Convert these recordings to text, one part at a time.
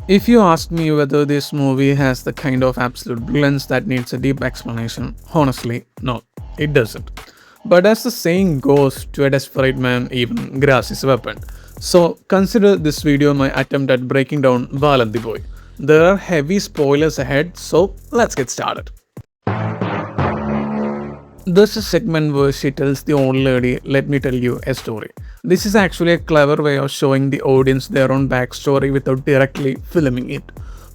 If you ask me whether this movie has the kind of absolute brilliance that needs a deep explanation, honestly, no, it doesn't. But as the saying goes, to a desperate man, even grass is a weapon. So consider this video my attempt at breaking down Balan The Boy. There are heavy spoilers ahead, so let's get started. This is segment where she tells the old lady, let me tell you a story. This is actually a clever way of showing the audience their own backstory without directly filming it.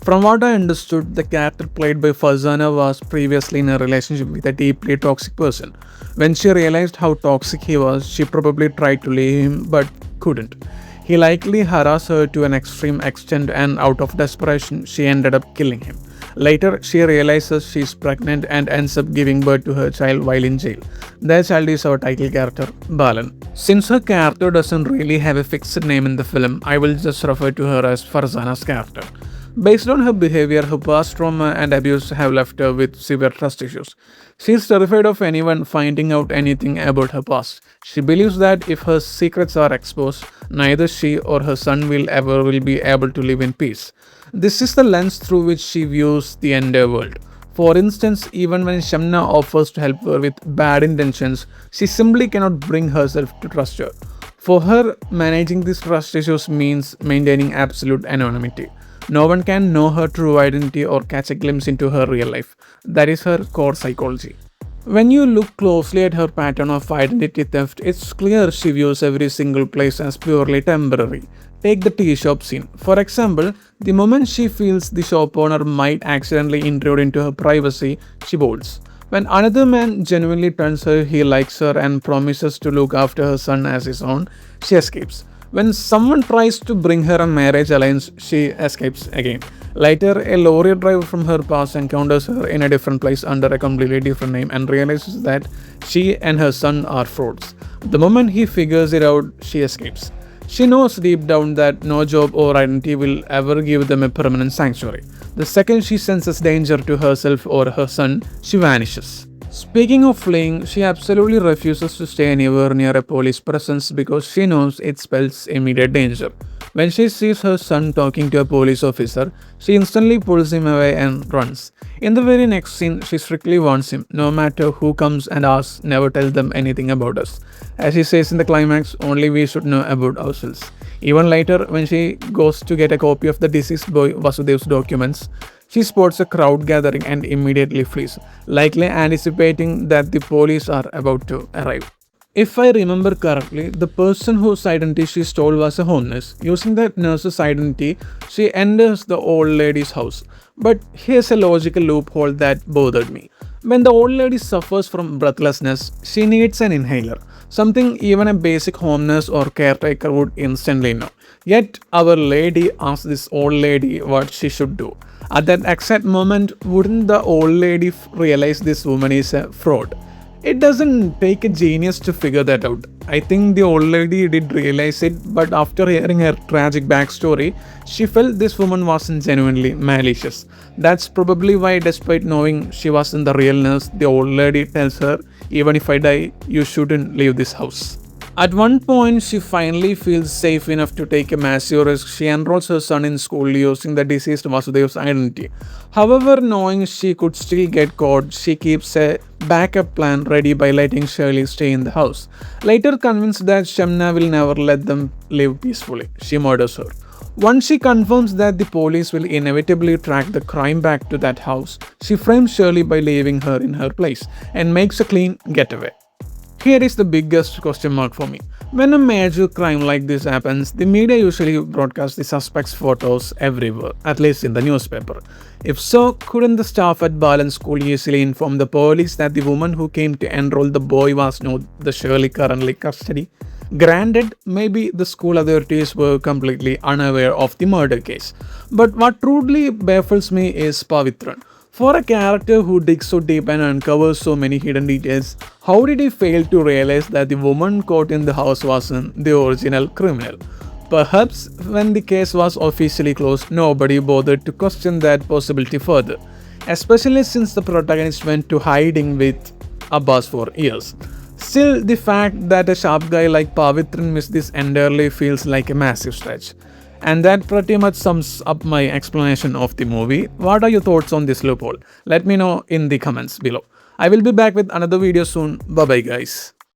From what I understood, the character played by Farzana was previously in a relationship with a deeply toxic person. When she realized how toxic he was, she probably tried to leave him but couldn't. He likely harassed her to an extreme extent, and out of desperation, she ended up killing him. Later, she realizes she's pregnant and ends up giving birth to her child while in jail. Their child is our title character, Balan. Since her character doesn't really have a fixed name in the film, I will just refer to her as Farzana's character. Based on her behavior, her past trauma and abuse have left her with severe trust issues. She is terrified of anyone finding out anything about her past. She believes that if her secrets are exposed, neither she or her son will be able to live in peace. This is the lens through which she views the entire world. For instance, even when Shamna offers to help her with bad intentions, she simply cannot bring herself to trust her. For her, managing these trust issues means maintaining absolute anonymity. No one can know her true identity or catch a glimpse into her real life. That is her core psychology. When you look closely at her pattern of identity theft, it's clear she views every single place as purely temporary. Take the tea shop scene. For example, the moment she feels the shop owner might accidentally intrude into her privacy, she bolts. When another man genuinely turns her, he likes her and promises to look after her son as his own, she escapes. When someone tries to bring her a marriage alliance, she escapes again. Later, a lorry driver from her past encounters her in a different place under a completely different name and realizes that she and her son are frauds. The moment he figures it out, she escapes. She knows deep down that no job or identity will ever give them a permanent sanctuary. The second she senses danger to herself or her son, she vanishes. Speaking of fleeing, she absolutely refuses to stay anywhere near a police presence because she knows it spells immediate danger. When she sees her son talking to a police officer, she instantly pulls him away and runs. In the very next scene, she strictly warns him, no matter who comes and asks, never tell them anything about us. As he says in the climax, only we should know about ourselves. Even later, when she goes to get a copy of the deceased boy Vasudev's documents, she spots a crowd gathering and immediately flees, likely anticipating that the police are about to arrive. If I remember correctly, the person whose identity she stole was a home nurse. Using that nurse's identity, she enters the old lady's house. But here's a logical loophole that bothered me. When the old lady suffers from breathlessness, she needs an inhaler, something even a basic home nurse or caretaker would instantly know. Yet, our lady asks this old lady what she should do. At that exact moment, wouldn't the old lady realize this woman is a fraud? It doesn't take a genius to figure that out. I think the old lady did realize it, but after hearing her tragic backstory, she felt this woman wasn't genuinely malicious. That's probably why, despite knowing she wasn't the real nurse, the old lady tells her, even if I die, you shouldn't leave this house. At one point, she finally feels safe enough to take a massive risk. She enrolls her son in school using the deceased Vasudev's identity. However, knowing she could still get caught, she keeps a backup plan ready by letting Shirley stay in the house. Later convinced that Shamna will never let them live peacefully, she murders her. Once she confirms that the police will inevitably track the crime back to that house, she frames Shirley by leaving her in her place and makes a clean getaway. Here is the biggest question mark for me. When a major crime like this happens, the media usually broadcast the suspect's photos everywhere, at least in the newspaper. If so, couldn't the staff at Balan School easily inform the police that the woman who came to enroll the boy was not the Shirley currently custody? Granted, maybe the school authorities were completely unaware of the murder case. But what truly baffles me is Pavitran. For a character who digs so deep and uncovers so many hidden details, how did he fail to realize that the woman caught in the house wasn't the original criminal? Perhaps when the case was officially closed, nobody bothered to question that possibility further, especially since the protagonist went to hiding with Abbas for years. Still, the fact that a sharp guy like Pavitran missed this entirely feels like a massive stretch. And that pretty much sums up my explanation of the movie. What are your thoughts on this loophole? Let me know in the comments below. I will be back with another video soon. Bye bye, guys.